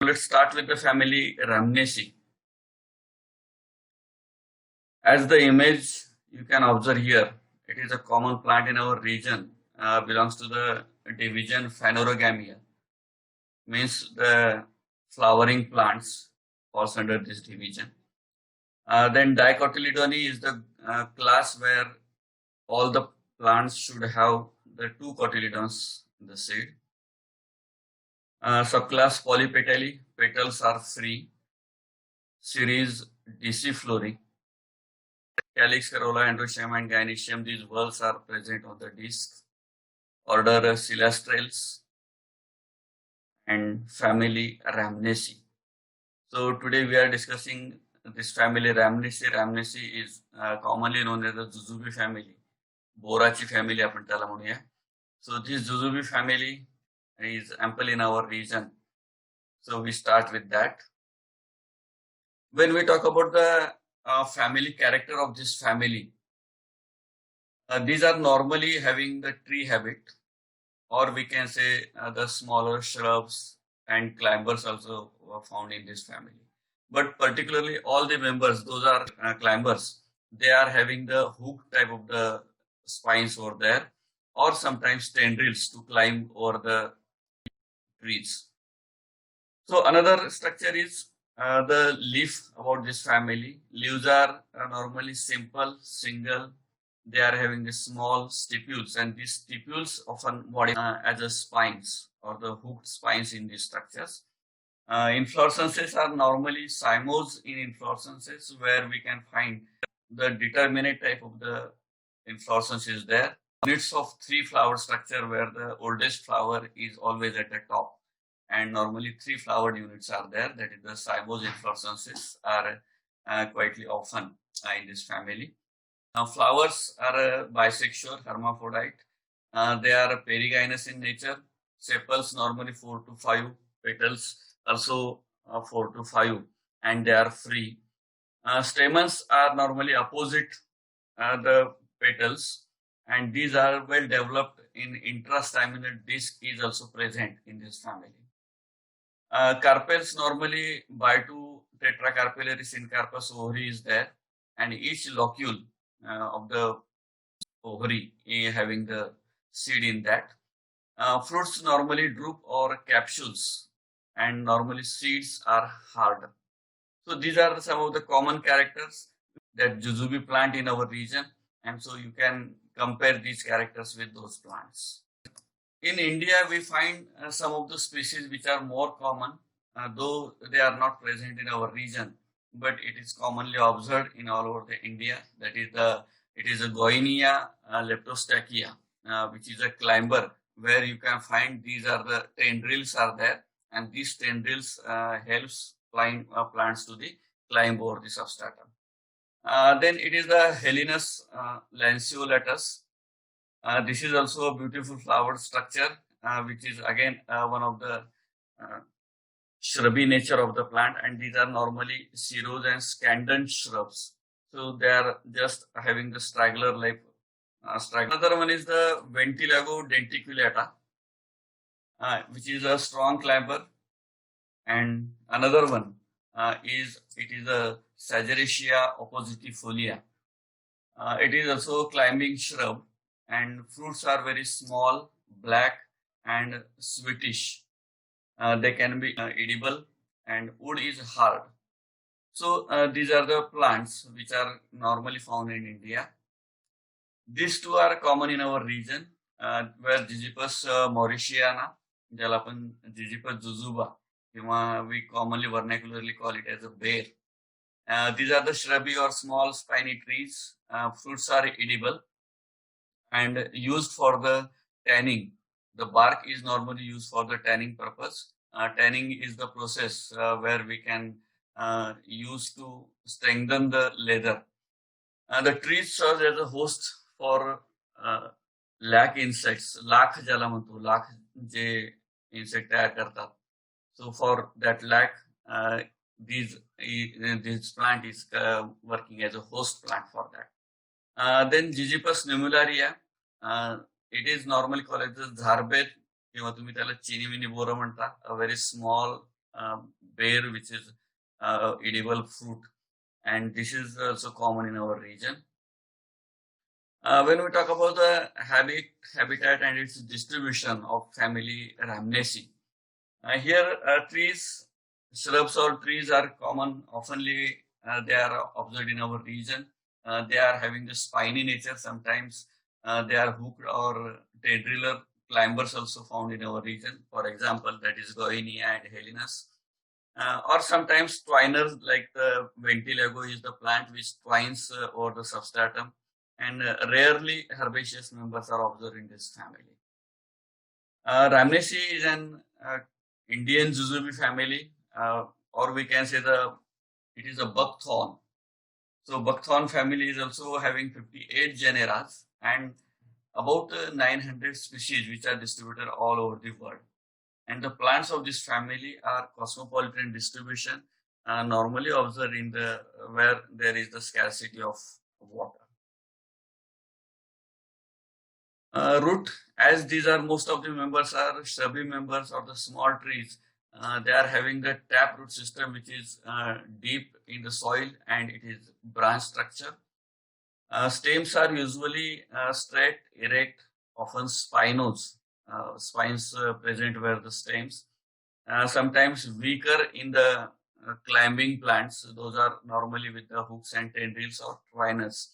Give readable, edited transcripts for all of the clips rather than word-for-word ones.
Let's start with the family Rhamnaceae. As the image you can observe here, it is a common plant in our region, belongs to the division Phanerogamia, means the flowering plants falls under this division. Then Dicotyledone is the class where all the plants should have the two cotyledons in the seed. Subclass Polypetalae, petals are free. Series decifloring. Calyx, corolla, androecium, and gynoecium, these whorls are present on the disc. Order Celastrales and family Rhamnaceae. So today we are discussing this family Rhamnaceae. Rhamnaceae is commonly known as the Jujube family. बोराची family आपण त्याला म्हणूया. So this Jujube family is ample in our region. So we start with that. When we talk about the family character of this family, these are normally having the tree habit, or we can say the smaller shrubs and climbers also were found in this family. But particularly all the members, those are climbers, they are having the hook type of the spines over there, or sometimes tendrils to climb over the trees. So another structure is the leaf about this family. Leaves are normally simple, single. They are having the small stipules, and these stipules often body as a spines or the hooked spines in these structures. Inflorescences are normally cymose in inflorescences, where we can find the determinate type of the inflorescence is there. Units of three flower structure, where the oldest flower is always at the top, and normally three flowered units are there. That is the cymose inflorescences are quite often in this family. Now flowers are bisexual, hermaphrodite. They are perigynous in nature. Sepals normally 4 to 5, petals also 4 to 5, and they are free. Stamens are normally opposite the petals, and these are well developed in intrastaminal disc is also present in this family. Carpels normally by2 tetracarpellary syncarpous ovary is there, and each locule of the ovary having the seed in that. Fruits normally drupe or capsules, and normally seeds are hard. So these are some of the common characters that Jujube plant in our region, and so you can compare these characters with those plants. In India, we find some of the species which are more common, though they are not present in our region, but it is commonly observed in all over the India. That is it is a Goinia leptostachya, which is a climber, where you can find these are the tendrils are there, and these tendrils helps plants to the climb over the substratum. Then it is the Helinus lanceolatus. This is also a beautiful flowered structure, which is again one of the shrubby nature of the plant, and these are normally cirrus and scandent shrubs. So they are just having the straggler like straggler. Another one is the Ventilago denticulata, which is a strong climber, and another one is a Sageracea oppositifolia. It is also a climbing shrub, and fruits are very small, black, and sweetish. They can be edible, and wood is hard. So these are the plants which are normally found in India. These two are common in our region, where Gigipus mauritiana, ज्याला आपण Gigipus jujuba, we commonly vernacularly call it as a bear. These are the shrubby or small spiny trees. Fruits are edible and used for the tanning. The bark is normally used for the tanning purpose. Tanning is the process where we can use to strengthen the leather. The trees serve as a host for lac insects. Lakh ज्याला म्हणतो, लाख जे insect तयार करतात. So for that lac, this plant is working as a host plant for that. Then Gigipus numularia, it is normally called as the झारबेत, किंवा तुम्ही त्याला चिनी mini बोरं म्हणता. A very small bear, which is edible fruit, and this is also common in our region. When we talk about the habitat and its distribution of family Rhamnaceae, here trees, shrubs or trees are common. Oftenly, they are observed in our region. They are having the spiny nature. Sometimes they are hooked or tendriller climbers also found in our region. For example, that is Goinia and Helinus. Or sometimes twiners like the ventilago is the plant which twines over the substratum, and rarely herbaceous members are observed in this family. Rhamnaceae is an Indian Jujube family, or we can say it is a buckthorn. So buckthorn family is also having 58 genera and about 900 species which are distributed all over the world. And the plants of this family are cosmopolitan distribution, normally observed in the where there is the scarcity of water. Root, as these are most of the members are shrubby members of the small trees, they are having the tap root system which is deep in the soil and it is branch structure. Stems are usually straight, erect, often spinose, spines present where the stems. Sometimes weaker in the climbing plants. Those are normally with the hooks and tendrils or twiners.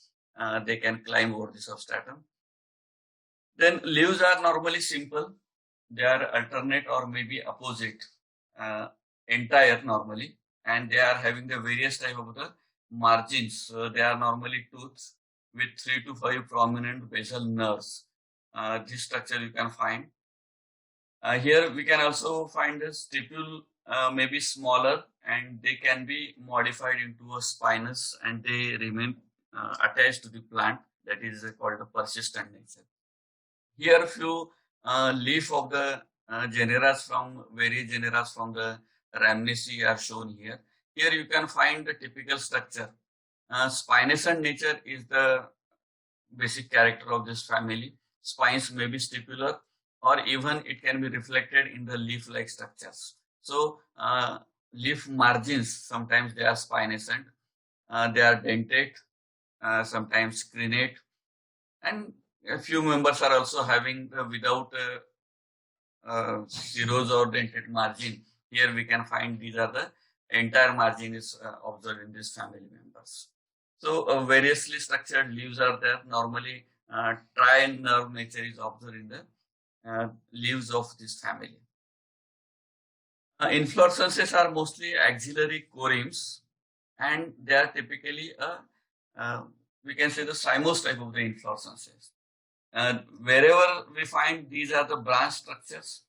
They can climb over the substratum. Then leaves are normally simple. They are alternate or maybe opposite, entire normally, and they are having the various type of the margins. So they are normally tooths with 3 to 5 prominent basal nerves. This structure you can find. Here we can also find a stipule, maybe smaller, and they can be modified into a spinous, and they remain attached to the plant. That is called a persistent nature. Here a few leaf of the genera from various genera from the Rhamnaceae are shown here. Here you can find the typical structure. Spinescent nature is the basic character of this family. Spines may be stipular or even it can be reflected in the leaf-like structures. So leaf margins, sometimes they are spinescent, they are dentate, sometimes crenate, and a few members are also having without cirrhose or dentate margin. Here we can find these are the entire margin is observed in these family members. So variously structured leaves are there. Normally tri-nerve nature is observed in the leaves of this family. Inflorescences are mostly axillary corymbs and they are typically we can say the cymose type of the inflorescences. Wherever we find these are the branch structures.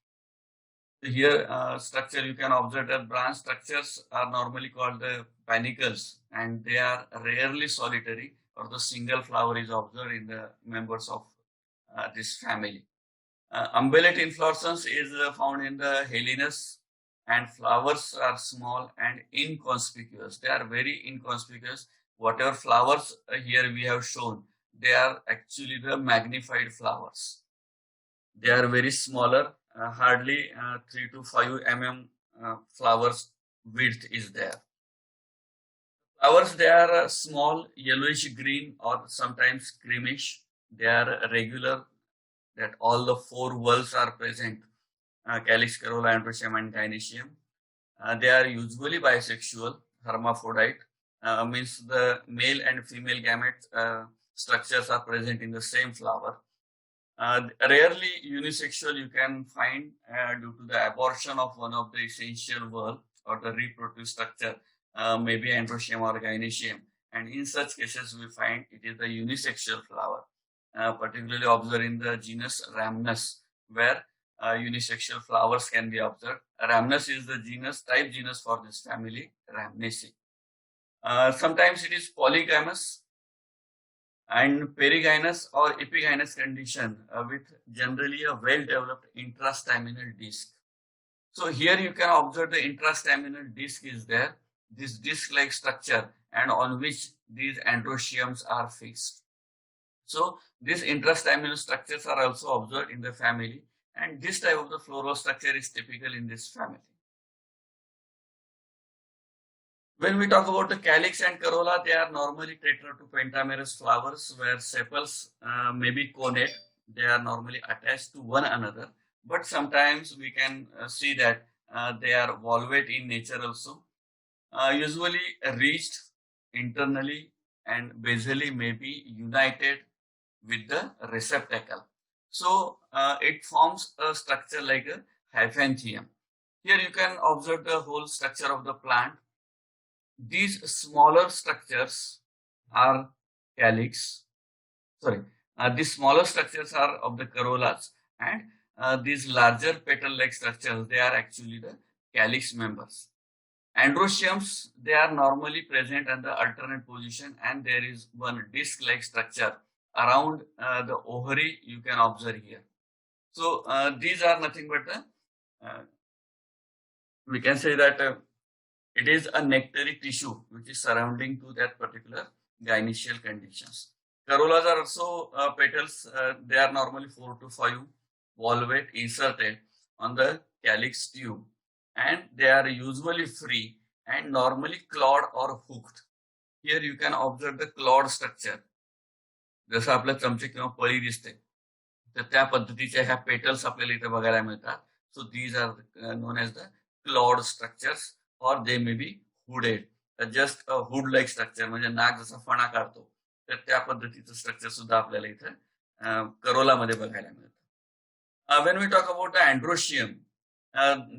Here structure you can observe that branch structures are normally called the panicles and they are rarely solitary or the single flower is observed in the members of this family. Umbellate inflorescence is found in the Helinus and flowers are small and inconspicuous. They are very inconspicuous. Whatever flowers here we have shown, they are actually the magnified flowers. They are very smaller, hardly 3 to 5 mm flowers width is there. Flowers, they are small, yellowish green or sometimes creamish. They are regular, that all the 4 whorls are present, calyx, corolla, androecium and gynoecium. They are usually bisexual, hermaphrodite, means the male and female gamete structures are present in the same flower. Rarely unisexual you can find due to the abortion of one of the essential whorl or the reproductive structure, maybe androecium or gynoecium. And in such cases, we find it is the unisexual flower, particularly observed in the genus Rhamnus, where unisexual flowers can be observed. Rhamnus is the type genus for this family, Rhamnaceae. Sometimes it is polygamous and perigynous or epigynous condition with generally a well-developed intrastaminal disc. So here you can observe the intrastaminal disc is there, this disc-like structure, and on which these androeciums are fixed. So these intrastaminal structures are also observed in the family, and this type of the floral structure is typical in this family. When we talk about the calyx and corolla, they are normally tetra to pentamerous flowers, where sepals may be connate. They are normally attached to one another, but sometimes we can see that they are volvate in nature also. Usually reached internally and basally may be united with the receptacle. So it forms a structure like a hyphantheum. Here you can observe the whole structure of the plant. These smaller structures are calyx. Sorry, these smaller structures are of the corollas, and these larger petal-like structures, they are actually the calyx members. Androeciums, they are normally present in the alternate position, and there is one disc-like structure around the ovary you can observe here. So these are nothing but the, we can say that it is a nectary tissue which is surrounding to that particular gynoecial conditions. Corollas are also petals, they are normally 4 to 5 volvate inserted on the calyx tube, and they are usually free and normally clawed or hooked. Here you can observe the clawed structure. जसं आपल्या चमचे किंवा पळी दिसते, तर त्या पद्धतीच्या ह्या पेटल्स आपल्याला इथे बघायला मिळतात. So these are known as the clawed structures और they may be hooded. Just a hood like structure, म्हणजे नाक जसा फणा काढतो, तर त्या पद्धतीचं स्ट्रक्चर सुद्धा आपल्याला इथं करोलामध्ये बघायला मिळतं. When we talk about the androecium,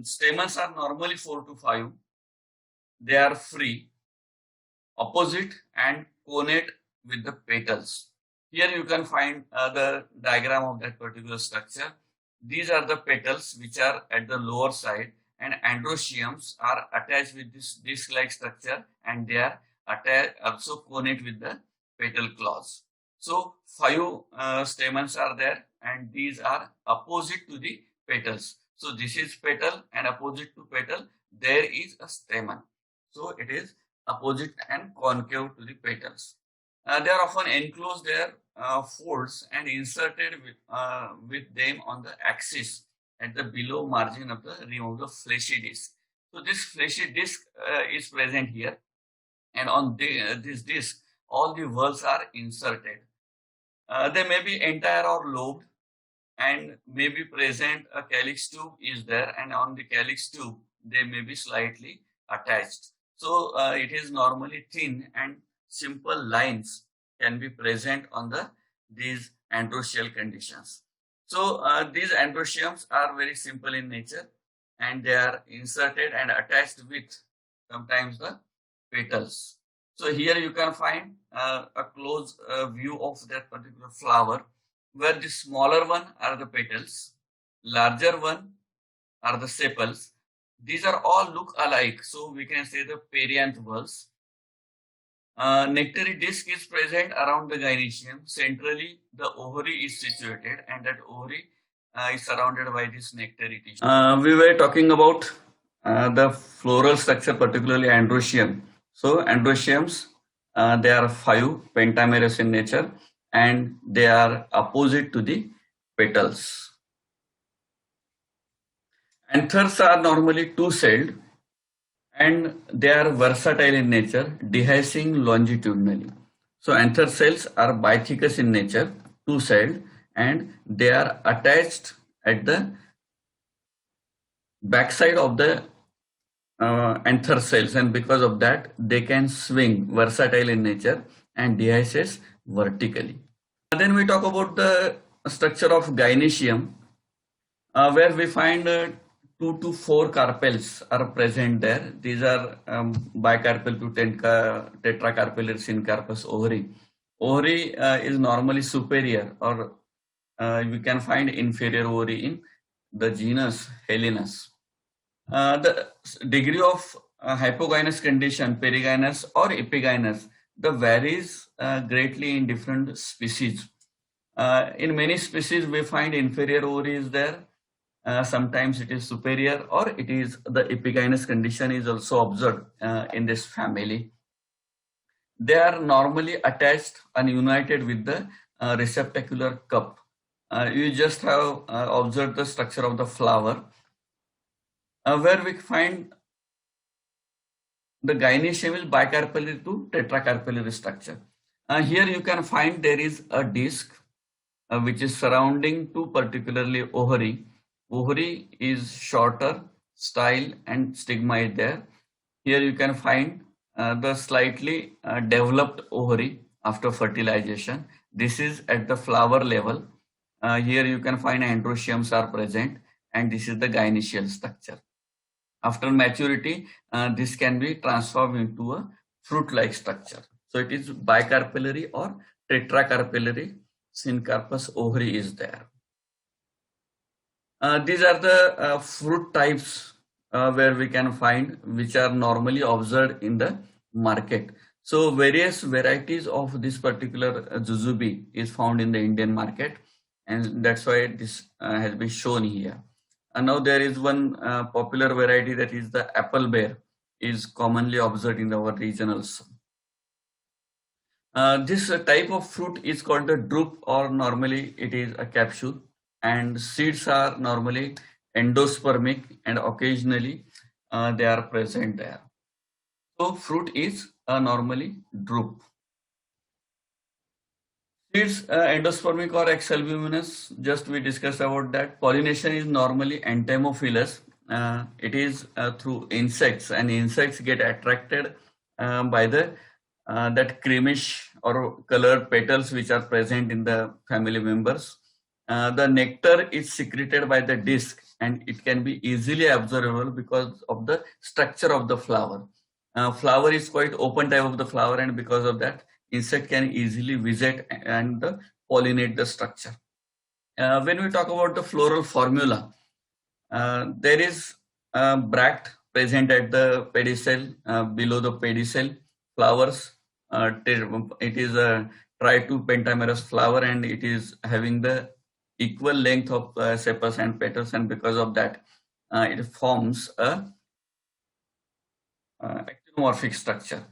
stamens are normally 4 to 5. They are free, opposite and connate with the petals. Here you can find the diagram of that particular structure. These are the petals which are at the lower side, and androeciums are attached with this disc-like structure, and they are also connate with the petal claws. So 5 stamens are there, and these are opposite to the petals. So this is petal, and opposite to petal there is a stamen. So it is opposite and concave to the petals. They are often enclosed their folds and inserted with them on the axis at the below margin of the rim of the fleshy disc. So this fleshy disc is present here, and on this disc all the whorls are inserted. They may be entire or lobed, and may be present a calyx tube is there, and on the calyx tube they may be slightly attached. So it is normally thin, and simple lines can be present on these androecial conditions. So these androeciums are very simple in nature, and they are inserted and attached with sometimes the petals. So here you can find a close view of that particular flower, where the smaller one are the petals, larger one are the sepals. These are all look alike, so we can say the perianth whorls. Nectary disc is present around the gynoecium. Centrally, the ovary is situated, and that ovary is surrounded by this nectary tissue. We were talking about the floral structure, particularly androecium. So androeciums, they are 5 pentamerous in nature, and they are opposite to the petals. Anthers are normally 2-celled, and they are versatile in nature, dehiscing longitudinally. So anther cells are bithecous in nature, 2-celled, and they are attached at the backside of the anther cells, and because of that they can swing, versatile in nature, and dehisces vertically. Then we talk about the structure of gynoecium, where we find 2 to 4 carpels are present there. These are bicarpal to tetracarpal syncarpous ovary. Ovary is normally superior, or we can find inferior ovary in the genus Helinus. The degree of hypogynous condition, perigynous or epigynous, the varies greatly in different species. In many species we find inferior ovary is there. Sometimes it is superior, or it is the epigynous condition is also observed in this family. They are normally attached and united with the receptacular cup. You just have observed the structure of the flower, where we find The gynoecium is bicarpellary to tetracarpellary structure. Here you can find there is a disc which is surrounding two particularly ovary. Ovary is shorter, style and stigma is there. Here you can find the slightly developed ovary after fertilization. This is at the flower level. Here you can find androeciums are present, and this is the gynoecial structure. After maturity, this can be transformed into a fruit-like structure. So it is bicarpellary or tetracarpellary syncarpous ovary is there. These are the fruit types where we can find, which are normally observed in the market. So various varieties of this particular jujube is found in the Indian market, and that's why this has been shown here. And now there is one popular variety, that is the apple bear, is commonly observed in our region also. This type of fruit is called the drupe, or normally it is a capsule, and seeds are normally endospermic and occasionally they are present there. So fruit is normally drupe. Seeds endospermic or exalbuminous, just we discussed about that. Pollination is normally entomophilous. It is through insects, and insects get attracted by the that creamish or colored petals which are present in the family members. The nectar is secreted by the disc, and it can be easily observable because of the structure of the flower. Flower is quite open type of the flower, and because of that, insect can easily visit and pollinate the structure. When we talk about the floral formula, there is bract present at the pedicel, below the pedicel. Flowers, it is a tri-2 pentamerous flower, and it is having the equal length of sepals and petals, and because of that, it forms a actinomorphic structure.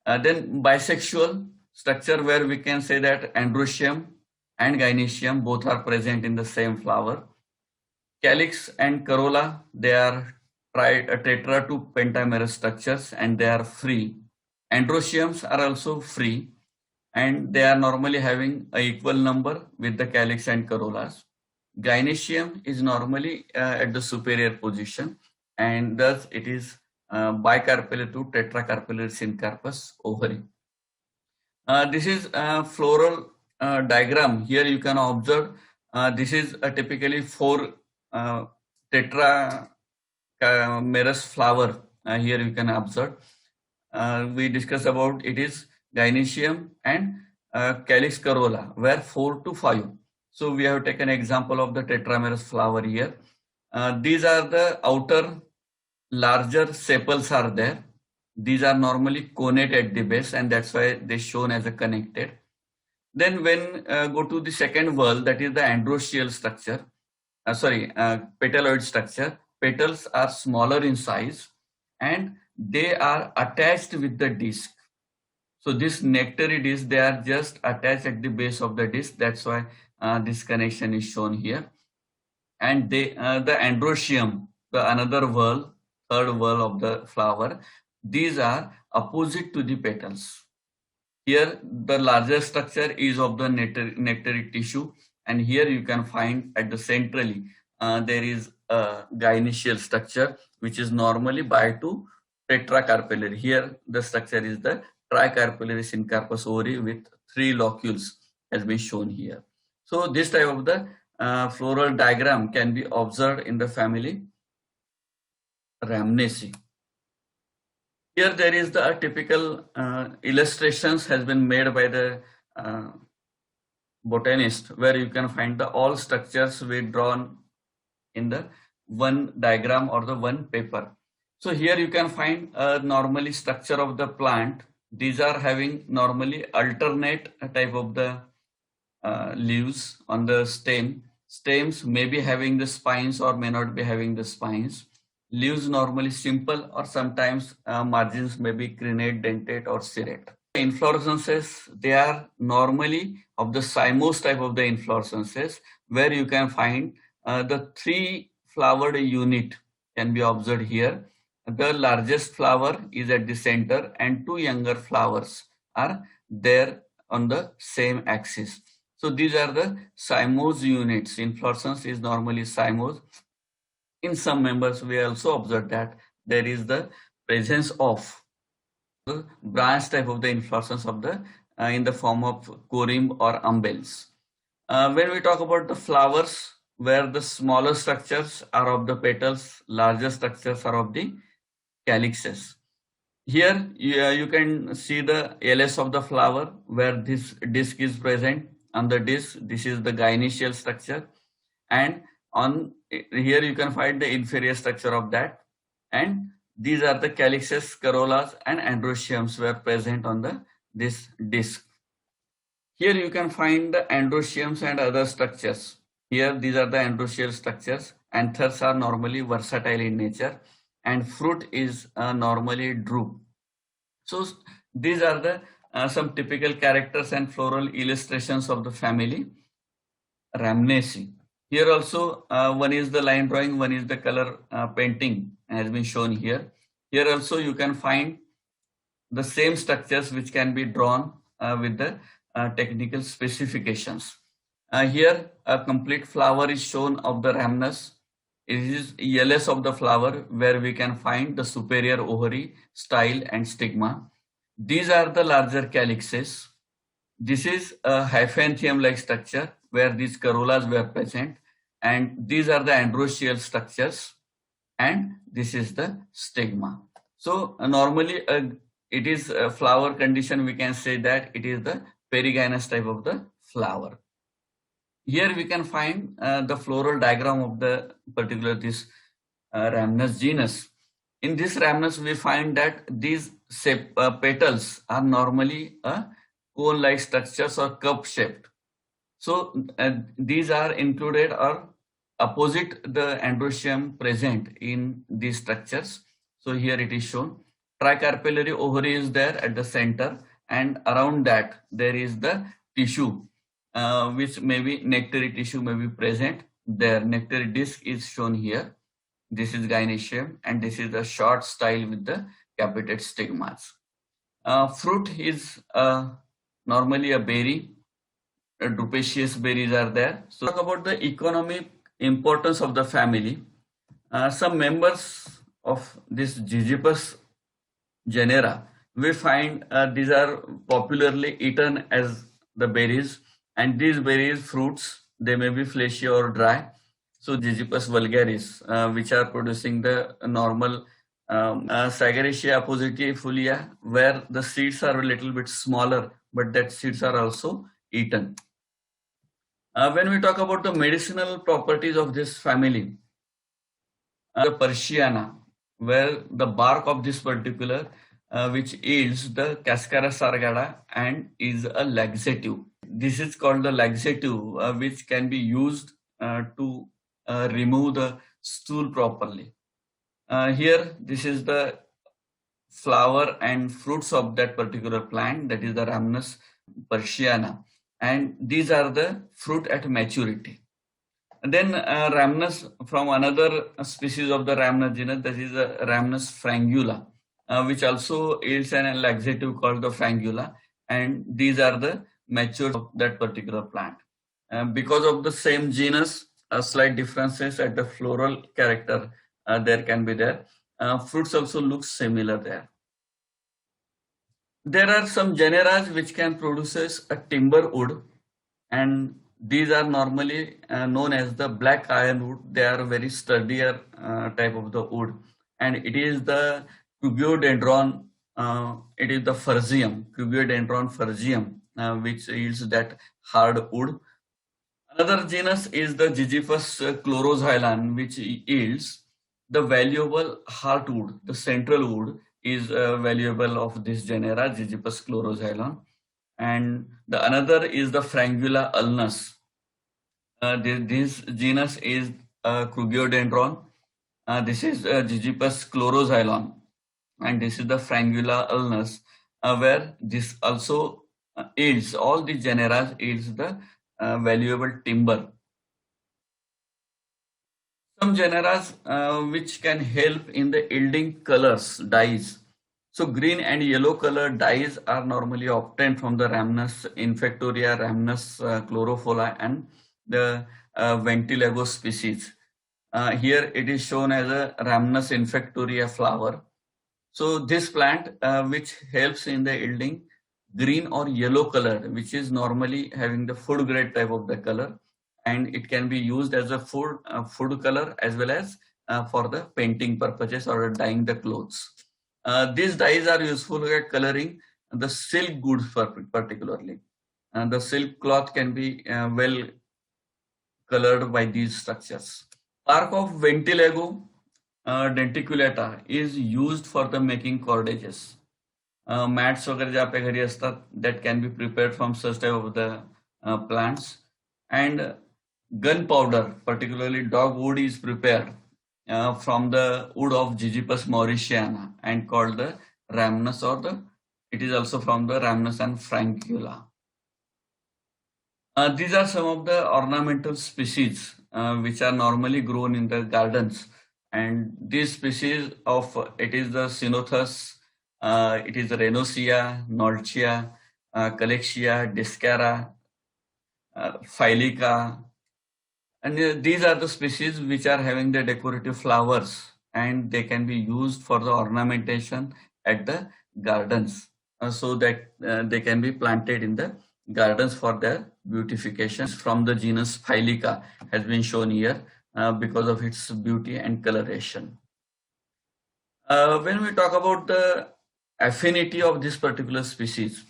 Then bisexual structure, where we can say that androecium and gynoecium both are present in the same flower. Calyx and corolla, they are tetra to pentamerous structures, and they are free. Androeciums are also free, and they are normally having an equal number with the calyx and corollas. Gynoecium is normally at the superior position, and thus it is bicarpellary to tetracarpellary syncarpous ovary. This is a floral diagram. Here you can observe this is a typically 4 tetramerous flower. Here you can observe. We discussed about it is gynoecium and calyx corolla, where 4 to 5. So we have taken example of the tetramerous flower here. These are the outer larger sepals are there. These are normally connate at the base, and that's why they shown as a connected. Then when go to the second whorl, that is the androecial structure, petaloid structure. Petals are smaller in size, and they are attached with the disc. So this nectary disc, they are just attached at the base of the disc. That's why this connection is shown here. And they, the androecium, the another whorl, third whorl of the flower, these are opposite to the petals. Here the larger structure is of the nectary tissue, and here you can find at the centrally there is a gynoecial structure, which is normally by to tetracarpellary. Here the structure is the tricarpellary syncarpous ovary with 3 locules has been shown here. So this type of the floral diagram can be observed in the family Rhamnaceae. Here there is the typical illustrations has been made by the botanist, where you can find the all structures withdrawn in the one diagram or the one paper. So here you can find normally structure of the plant. These are having normally alternate type of the leaves on the stem. Stems may be having the spines or may not be having the spines. Leaves normally simple, or sometimes margins may be crenate, dentate or serrate. Inflorescences, they are normally of the cymose type of the inflorescences, where you can find the 3 flowered unit can be observed here. the largest flower is at the center and two younger flowers are there on the same axis. So these are the cymose units. Inflorescence is normally cymose. In some members, we also observe that there is the presence of the branch type of the inflorescence of the in the form of corymb or umbels. When we talk about the flowers, where the smaller structures are of the petals, larger structures are of the calyxes. Here you can see the LS of the flower where this disc is present. On the disc, this is the gynoecial structure, and on here you can find the inferior structure of that, and these are the calyxes, corollas and androeciums were present on the this disc. Here you can find the androeciums and other structures. Here these are the androecial structures. Anthers are normally versatile in nature and fruit is normally drupe. So these are the some typical characters and floral illustrations of the family Rhamnaceae. Here also one is the line drawing, one is the color painting has been shown here. Here also you can find the same structures which can be drawn with the technical specifications. Here a complete flower is shown of the rhamnus. It is LS of the flower where we can find the superior ovary, style and stigma. These are the larger calyxes. This is a hyphantheum-like structure where these corollas were present, and these are the androecial structures, and this is the stigma. So normally it is a flower condition, we can say that it is the perigynous type of the flower. Here we can find the floral diagram of the particular this Rhamnus genus. In this Rhamnus, we find that these petals are normally cone-like structures or cup-shaped. So these are included or opposite the androecium present in these structures. So here it is shown. Tricarpellary ovary is there at the center, and around that there is the tissue, which may be nectary tissue may be present there. Nectary disc is shown here. This is gynoecium, and this is the short style with the capitate stigmas. Fruit is normally a berry. Drupaceous berries are there. So talk about the economic importance of the family. Some members of this Gigipus genera, we find these are popularly eaten as the berries, and these berries, fruits, they may be fleshy or dry. So Gigipus vulgaris, which are producing the normal Sagaceae appositifolia, where the seeds are a little bit smaller, but that seeds are also eaten. When we talk about the medicinal properties of this family, the Persiana, where the bark of this particular, which yields the Cascara sargada and is a laxative. This is called the laxative, which can be used to remove the stool properly. Here, this is the flower and fruits of that particular plant, that is the Rhamnus persiana, and these are the fruit at maturity. And then Rhamnus from another species of the Rhamnus genus, that is the Rhamnus frangula, which also yields an laxative called the frangula, and these are the mature of that particular plant. Because of the same genus, slight differences at the floral character there can be there. Fruits also look similar there. There are some genera which can produce a timber wood, and these are normally known as the black iron wood. They are very sturdier type of the wood, and it is the Cubiodendron, it is the furzeum, Cubiodendron furzeum, which yields that hard wood. Another genus is the Gigipus chloroxylon, which yields the valuable heartwood. The central wood is valuable of this genera, Gigipus chloroxylon. And the another is the Frangula ulnus. This genus is Cubiodendron. This is Gigipus chloroxylon, and this is the Frangula ulnus, where this also yields, all the genera yields the valuable timber. Some genera which can help in the yielding colors, dyes. So green and yellow color dyes are normally obtained from the Rhamnus infectoria, Rhamnus chlorofolla, and the Ventilago species. Here it is shown as a Rhamnus infectoria flower. So this plant which helps in the yielding green or yellow color, which is normally having the food grade type of the color, and it can be used as a food color as well as for the painting purposes or dyeing the clothes. These dyes are useful at coloring the silk goods particularly. The silk cloth can be well colored by these structures. Bark of Ventilago denticulata is used for the making cordages. Mats वगैरह जहाँ पे घरी असतात that can be prepared from such type of the plants, and gunpowder, particularly dog wood, is prepared from the wood of Gigipus mauritiana and called the rhamnus, or it is also from the rhamnus and francula. These are some of the ornamental species which are normally grown in the gardens, and these species of it is the Cenothus, it is the Renosia, Nolchia, Calexia, Discara, Phylica, and these are the species which are having the decorative flowers, and they can be used for the ornamentation at the gardens, so that they can be planted in the gardens for their beautification. From the genus Phylica has been shown here because of its beauty and coloration. When we talk about the affinity of this particular species,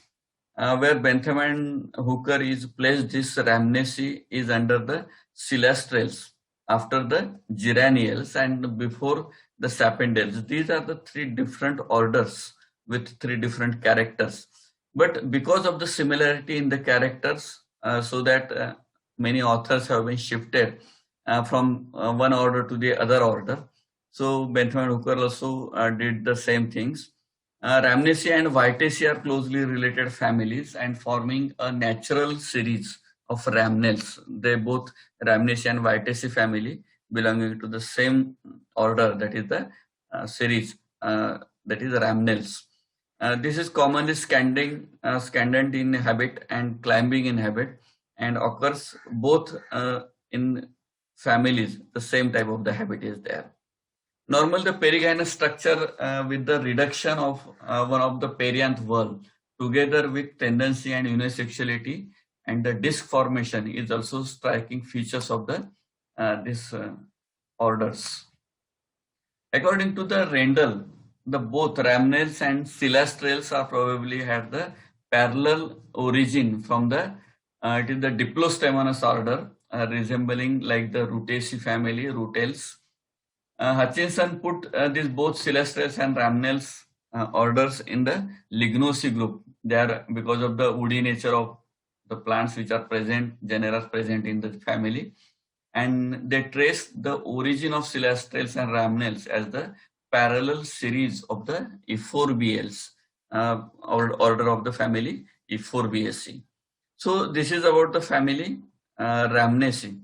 where Bentham and Hooker is placed, this Rhamnaceae is under the Celastrales, after the Geraniales, and before the Sapindales. These are the three different orders with three different characters. But because of the similarity in the characters, so that many authors have been shifted from one order to the other order. So Bentham and Hooker also did the same things. Rhamnaceae and Vitaceae are closely related families and forming a natural series of rhamnels. They both Rhamnaceae and Vitaceae family belonging to the same order, that is the series, that is the rhamnels. This is commonly scandent in habit and climbing in habit, and occurs both in families. The same type of the habit is there. Normally, the perigynous structure with the reduction of one of the perianth whorl, together with tendency and unisexuality and the disc formation, is also striking features of the this orders. According to the Rendell, the both rhamnels and Celastrales are probably had the parallel origin from the it is the Diplostemonous order, resembling like the Rutaceae family, Rutales. Hutchinson put these both Celastrales and rhamnels orders in the Lignaceae group. They are because of the woody nature of the plants which are present, genera present in the family, and they trace the origin of Celastrales and rhamnels as the parallel series of the Euphorbales, order of the family Euphorbiaceae. So this is about the family Rhamnaceae.